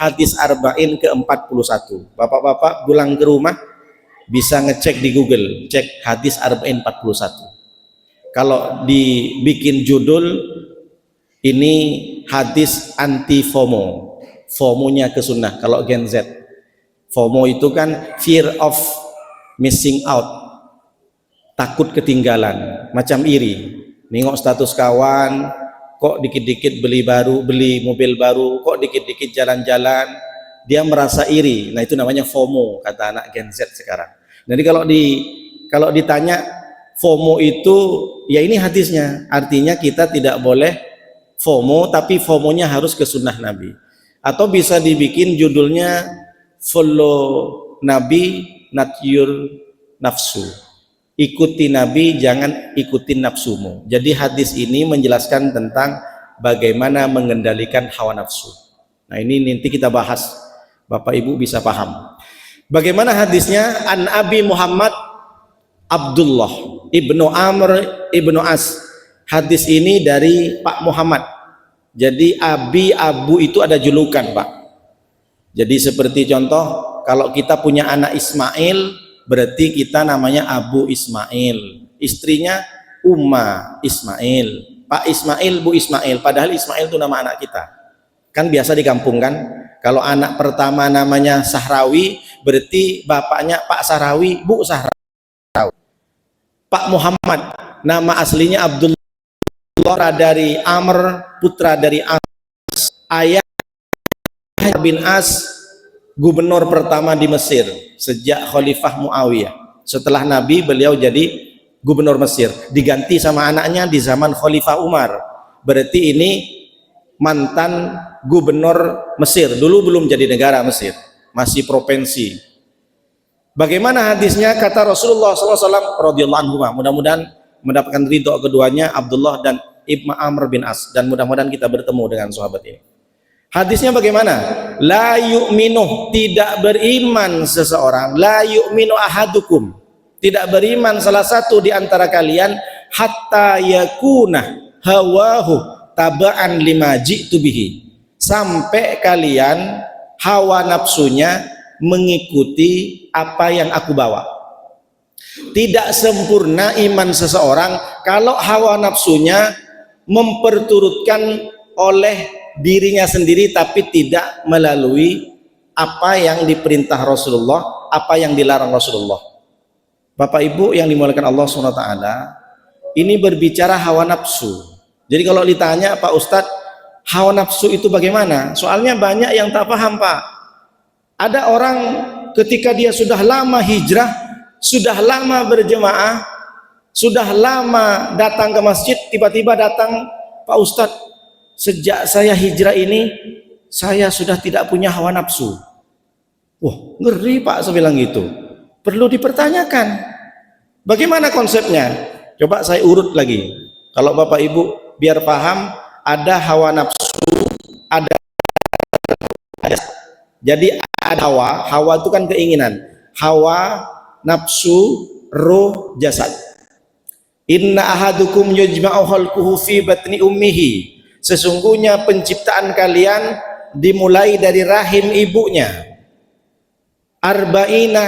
hadis arba'in ke-41. Bapak-bapak pulang ke rumah bisa ngecek di Google, cek hadis arba'in 41. Kalau dibikin judul ini hadis anti FOMO, FOMO-nya ke sunnah. Kalau Gen Z, FOMO itu kan fear of missing out, takut ketinggalan, macam iri. Nengok status kawan, kok dikit-dikit beli mobil baru, kok dikit-dikit jalan-jalan, dia merasa iri. Nah itu namanya FOMO, kata anak Gen Z sekarang. Jadi kalau ditanya FOMO itu, ya ini hadisnya, artinya kita tidak boleh FOMO, tapi FOMO-nya harus ke sunnah Nabi. Atau bisa dibikin judulnya follow Nabi, not your nafsu. Ikuti Nabi, jangan ikutin nafsumu. Jadi hadis ini menjelaskan tentang bagaimana mengendalikan hawa nafsu. Nah ini nanti kita bahas, Bapak Ibu bisa paham. Bagaimana hadisnya? An Abi Muhammad Abdullah ibnu Amr ibnu As. Hadis ini dari Pak Muhammad. Jadi Abu itu ada julukan, Pak. Jadi seperti contoh, kalau kita punya anak Ismail, berarti kita namanya Abu Ismail. Istrinya Umma Ismail, Pak Ismail, Bu Ismail. Padahal Ismail itu nama anak kita. Kan biasa di kampung kan, kalau anak pertama namanya Sahrawi, berarti bapaknya Pak Sahrawi, Bu Sahrawi. Pak Muhammad, nama aslinya Abdullah, dari Amr, putra dari As, ayah bin As, gubernur pertama di Mesir sejak Khalifah Muawiyah. Setelah Nabi, beliau jadi gubernur Mesir, diganti sama anaknya di zaman Khalifah Umar. Berarti ini mantan gubernur Mesir, dulu belum jadi negara Mesir, masih provinsi. Bagaimana hadisnya? Kata Rasulullah SAW radhiyallahu anhu, mudah-mudahan mendapatkan ridho keduanya, Abdullah dan Ibnu Amr bin As, dan mudah-mudahan kita bertemu dengan sahabat ini. Hadisnya bagaimana? La yu'minu, tidak beriman seseorang, la yu'minu ahadukum, tidak beriman salah satu di antara kalian, hatta yakuna hawahu taba'an lima ji'tu bihi, sampai kalian hawa nafsunya mengikuti apa yang aku bawa. Tidak sempurna iman seseorang kalau hawa nafsunya memperturutkan oleh dirinya sendiri, tapi tidak melalui apa yang diperintah Rasulullah, apa yang dilarang Rasulullah. Bapak Ibu yang dimuliakan Allah SWT, ini berbicara hawa nafsu. Jadi kalau ditanya, Pak Ustadz, hawa nafsu itu bagaimana? Soalnya banyak yang tak paham, Pak. Ada orang ketika dia sudah lama hijrah, sudah lama berjemaah, sudah lama datang ke masjid, tiba-tiba datang, Pak Ustadz, sejak saya hijrah ini, saya sudah tidak punya hawa nafsu. Wah, ngeri Pak, saya bilang gitu. Perlu dipertanyakan. Bagaimana konsepnya? Coba saya urut lagi. Kalau Bapak Ibu biar paham, ada hawa nafsu, ada. Jadi ada hawa itu kan keinginan. Hawa, nafsu, ruh, jasad. Inna ahadukum yujma'u khalquhu fi batni ummihi. Sesungguhnya penciptaan kalian dimulai dari rahim ibunya. Arba'ina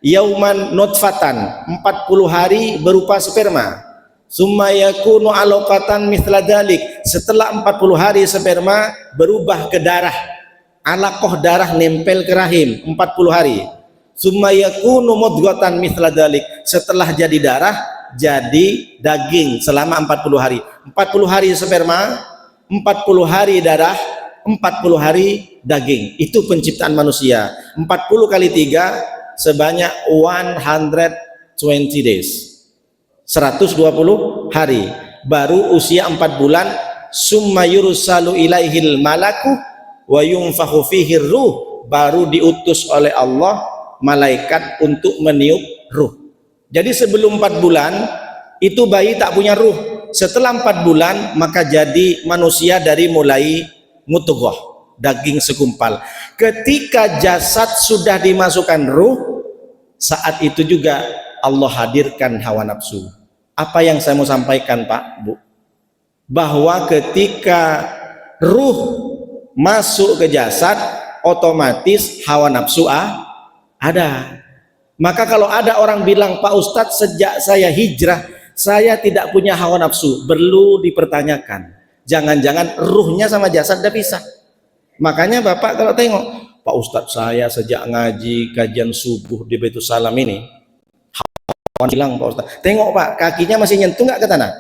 yauman nutfatan, 40 hari berupa sperma. Summa yakunu alaqatan mithla dzalik. Setelah 40 hari sperma berubah ke darah. Alaqah, darah nempel ke rahim 40 hari. Summa yakunu mudghatan mithla dzalik. Setelah jadi darah, jadi daging selama 40 hari. 40 hari sperma, 40 hari darah, 40 hari daging. Itu penciptaan manusia. 40 kali 3 sebanyak 120 days. 120 hari. Baru usia 4 bulan, summa yursalu ilaihil malaku wa yunfakhu fihi ruh, baru diutus oleh Allah malaikat untuk meniup ruh. Jadi sebelum 4 bulan itu bayi tak punya ruh. Setelah 4 bulan maka jadi manusia dari mulai mudghah, daging segumpal. Ketika jasad sudah dimasukkan ruh, saat itu juga Allah hadirkan hawa nafsu. Apa yang saya mau sampaikan, Pak, Bu? Bahwa ketika ruh masuk ke jasad, otomatis hawa nafsu ada. Maka kalau ada orang bilang, Pak Ustadz sejak saya hijrah saya tidak punya hawa nafsu, perlu dipertanyakan, jangan-jangan ruhnya sama jasad udah pisah. Makanya Bapak kalau tengok, Pak Ustadz saya sejak ngaji kajian subuh di Baitul Salam ini, hawa hilang Pak Ustadz, tengok Pak kakinya masih nyentuh nggak ke tanah.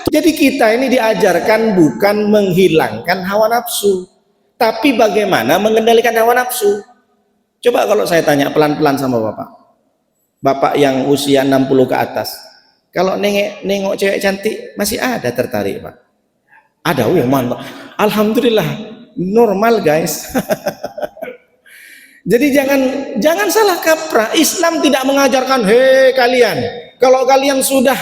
Jadi kita ini diajarkan bukan menghilangkan hawa nafsu, tapi bagaimana mengendalikan hawa nafsu. Coba kalau saya tanya pelan-pelan sama Bapak, Bapak yang usia 60 ke atas, kalau nengok cewek cantik masih ada tertarik Pak? Ada, mantap, alhamdulillah, normal guys. Jadi jangan salah kaprah. Islam tidak mengajarkan, hei kalian, kalau kalian sudah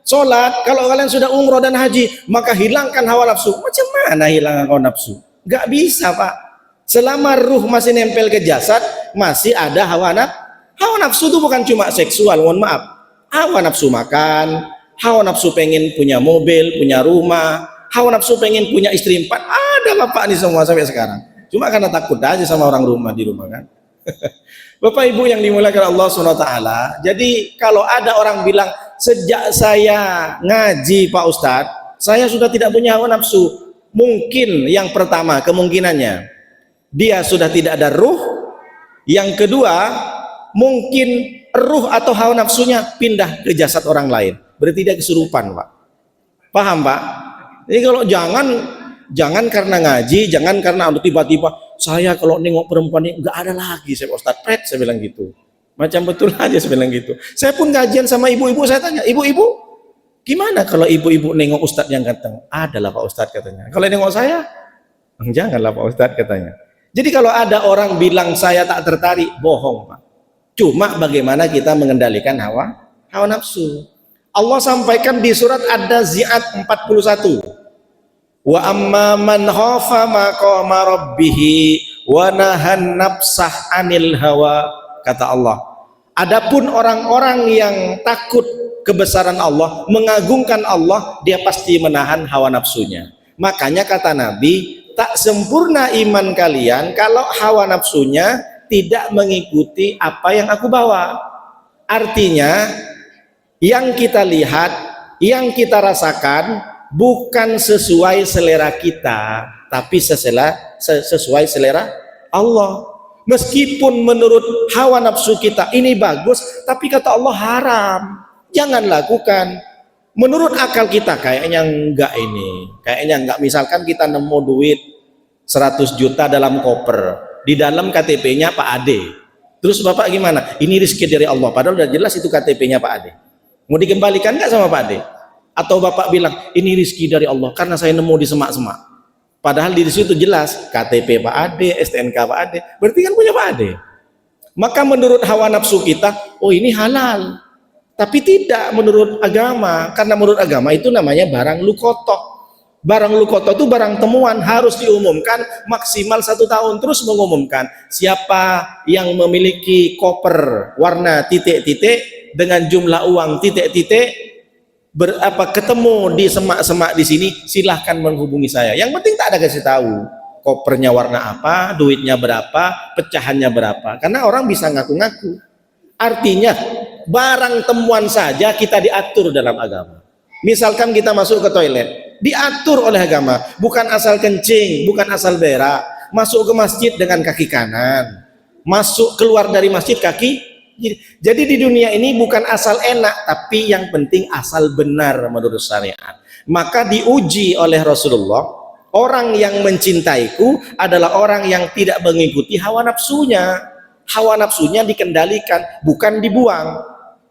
sholat, kalau kalian sudah umroh dan haji, maka hilangkan hawa nafsu. Macam mana hilangkan hawa nafsu? Gak bisa Pak. Selama ruh masih nempel ke jasad, masih ada hawa nafsu. Hawa nafsu itu bukan cuma seksual, mohon maaf. Hawa nafsu makan, hawa nafsu pengen punya mobil, punya rumah, hawa nafsu pengen punya istri 4. Ada Bapak nih semua sampai sekarang. Cuma karena takut aja sama orang rumah di rumah kan. Bapak Ibu yang dimuliakan Allah SWT. Jadi kalau ada orang bilang, sejak saya ngaji Pak Ustadz, saya sudah tidak punya hawa nafsu. Mungkin yang pertama kemungkinannya dia sudah tidak ada ruh. Yang kedua, mungkin ruh atau hawa nafsunya pindah ke jasad orang lain. Berarti dia kesurupan Pak. Paham Pak? Jadi kalau jangan karena ngaji, jangan karena tiba-tiba saya kalau nengok perempuan ini nggak ada lagi saya Ustadz pret, saya bilang gitu. Macam betul aja saya bilang gitu. Saya pun kajian sama ibu-ibu, saya tanya, ibu-ibu gimana kalau ibu-ibu nengok Ustadz yang ganteng? Adalah Pak Ustadz katanya. Kalau nengok saya, janganlah Pak Ustadz katanya. Jadi kalau ada orang bilang saya tak tertarik, bohong Pak. Cuma bagaimana kita mengendalikan hawa nafsu. Allah sampaikan di surat Ad-Dazi'at 41. Wa amma man khafa maqama rabbih wa nahan nafsah anil hawa, kata Allah. Adapun orang-orang yang takut kebesaran Allah, mengagungkan Allah, dia pasti menahan hawa nafsunya. Makanya kata Nabi, tak sempurna iman kalian kalau hawa nafsunya tidak mengikuti apa yang aku bawa. Artinya yang kita lihat, yang kita rasakan bukan sesuai selera kita, tapi sesuai selera Allah. Meskipun menurut hawa nafsu kita ini bagus, tapi kata Allah haram, jangan lakukan. Menurut akal kita kayaknya enggak ini, kayaknya enggak. Misalkan kita nemu duit 100 juta dalam koper, di dalam KTP-nya Pak Ade. Terus Bapak gimana? Ini rezeki dari Allah, padahal udah jelas itu KTP-nya Pak Ade. Mau dikembalikan enggak sama Pak Ade? Atau Bapak bilang, ini rezeki dari Allah karena saya nemu di semak-semak. Padahal di situ jelas KTP Pak Ade, STNK Pak Ade. Berarti kan punya Pak Ade. Maka menurut hawa nafsu kita, oh ini halal. Tapi tidak menurut agama, karena menurut agama itu namanya barang lukotok. Barang lukotok itu barang temuan, harus diumumkan maksimal 1 tahun. Terus mengumumkan siapa yang memiliki koper warna titik-titik dengan jumlah uang titik-titik ketemu di semak-semak di sini, silahkan menghubungi saya. Yang penting tak ada kasih tahu kopernya warna apa, duitnya berapa, pecahannya berapa, karena orang bisa ngaku-ngaku. Artinya barang temuan saja kita diatur dalam agama. Misalkan kita masuk ke toilet, diatur oleh agama, bukan asal kencing, bukan asal berak. Masuk ke masjid dengan kaki kanan, masuk keluar dari masjid kaki. Jadi di dunia ini bukan asal enak, tapi yang penting asal benar menurut syariat. Maka diuji oleh Rasulullah, orang yang mencintaiku adalah orang yang tidak mengikuti hawa nafsunya. Hawa nafsunya dikendalikan, bukan dibuang.